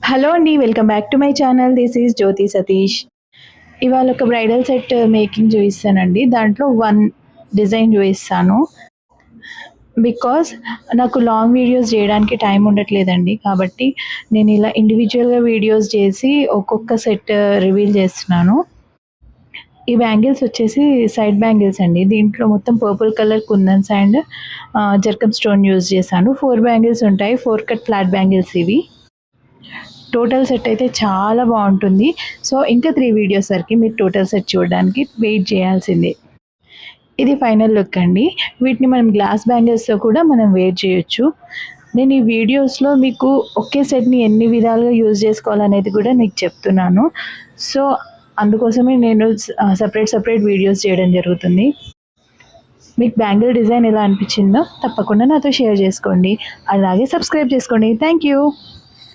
Hello అండి. Welcome back to my channel. This is Jyothi Satish. ఇవాళ ఒక బ్రైడల్ సెట్ మేకింగ్ చూపిస్తానండి. దాంట్లో వన్ డిజైన్ చూపిస్తాను. బికాస్ నాకు లాంగ్ వీడియోస్ చేయడానికి టైం ఉండట్లేదండి. కాబట్టి నేను ఇలా ఇండివిజువల్‌గా వీడియోస్ చేసి ఒక్కొక్క సెట్ రివీల్ చేస్తున్నాను. ఈ బ్యాంగిల్స్ వచ్చేసి సైడ్ బ్యాంగిల్స్ అండి. దీంట్లో మొత్తం purple colour kundans and zircon stone use చేశాను. 4 బ్యాంగిల్స్ ఉంటాయి. 4 కట్ ఫ్లాట్ బ్యాంగిల్స్ ఇవి. టోటల్ సెట్ అయితే చాలా బాగుంటుంది. సో ఇంకా 3 వీడియోస్ వరకు మీరు టోటల్ సెట్ చూడడానికి వెయిట్ చేయాల్సిందే. ఇది ఫైనల్ లుక్ అండి. వీటిని మనం గ్లాస్ బ్యాంగిల్స్తో కూడా మనం వేర్ చేయొచ్చు. నేను ఈ వీడియోస్లో మీకు ఒకే సెట్ని ఎన్ని విధాలుగా యూజ్ చేసుకోవాలనేది కూడా మీకు చెప్తున్నాను. సో అందుకోసమే నేను సపరేట్ వీడియోస్ చేయడం జరుగుతుంది. మీకు బ్యాంగిల్ డిజైన్ ఎలా అనిపించిందో తప్పకుండా నాతో షేర్ చేసుకోండి. అలాగే సబ్స్క్రైబ్ చేసుకోండి. Thank you.